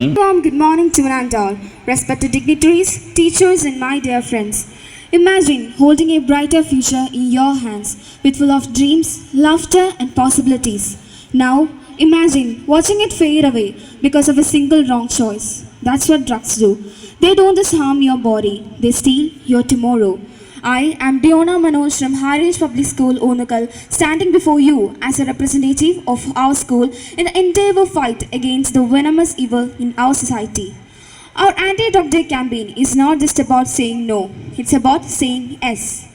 Warm good morning to one and all, respected dignitaries, teachers, and my dear friends. Imagine holding a brighter future in your hands with full of dreams, laughter, and possibilities. Now, imagine watching it fade away because of a single wrong choice. That's what drugs do. They don't just harm your body, they steal your tomorrow. I am Diona Manoj from Harish Public School, Onukal, standing before you as a representative of our school in the endeavor fight against the venomous evil in our society. Our Anti-Drug Day campaign is not just about saying no, it's about saying yes.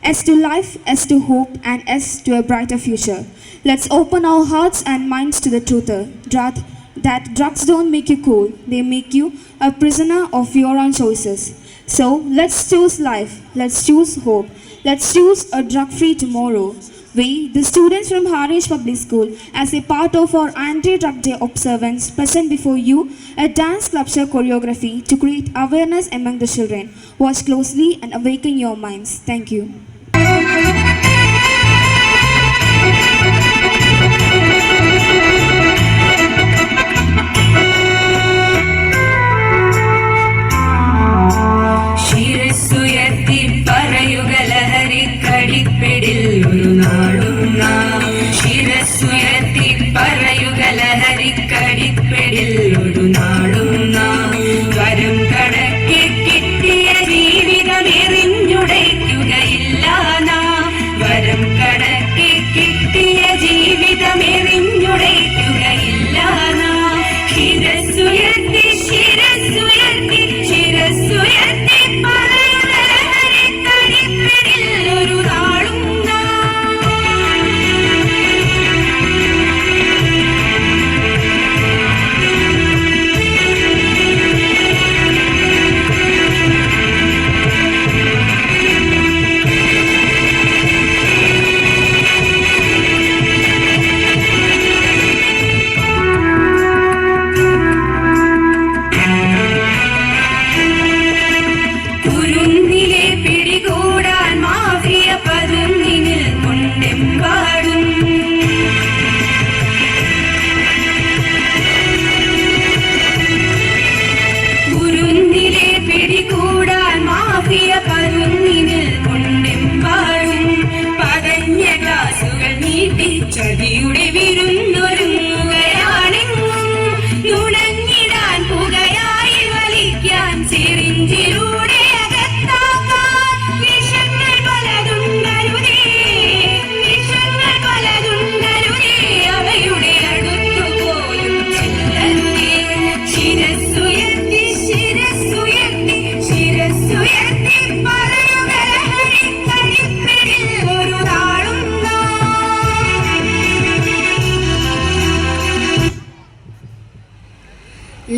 Yes to life, yes to hope, and yes to a brighter future. Let's open our hearts and minds to the truth that drugs don't make you cool, they make you a prisoner of your own choices. So let's choose life, let's choose hope, let's choose a drug-free tomorrow. We, the students from Harish Public School, as a part of our Anti-Drug Day observance, present before you a dance sculpture choreography to create awareness among the children. Watch closely and awaken your minds. Thank you.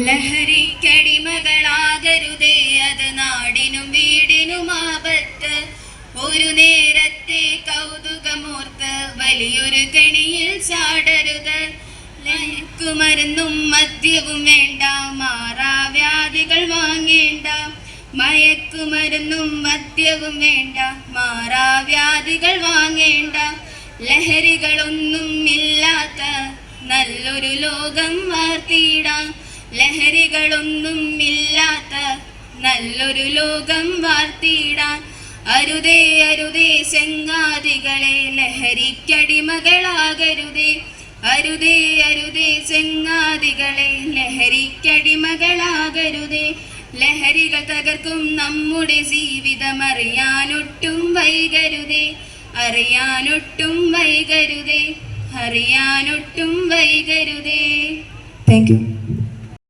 ലഹരിക്കടിമകളാകരുതേ, അത് നാടിനും വീടിനും ആപത്ത്. ഒരു നേരത്തെ കൗതുകമോർത്ത് വലിയൊരു കെണിയിൽ ചാടരുത്. മയക്കുമരുന്നും മദ്യവും വേണ്ട, മാറാവ്യാധികൾ വാങ്ങേണ്ട. മയക്കുമരുന്നും മദ്യവും വേണ്ട, മാറാവ്യാധികൾ വാങ്ങേണ്ട. ലഹരികളൊന്നും ഇല്ലാത്ത നല്ലൊരു ലോകം വാർത്തിടാം. ലഹരികളൊന്നും ഇല്ലാത്ത നല്ലൊരു ലോകം വാർത്തിടാൻ. അരുതേ അരുതേ ചെങ്ങാതികളെ, ലഹരിക്കടിമകളാകരുതേ. അരുതേ അരുതേ ചെങ്ങാതികളെ, ലഹരിക്കടിമകളാകരുതേ. ലഹരികൾ തകർക്കും നമ്മുടെ ജീവിതം, അറിയാനൊട്ടും വൈകരുതേ. അറിയാനൊട്ടും വൈകരുതേ. അറിയാനൊട്ടും വൈകരുതേ. Thank you.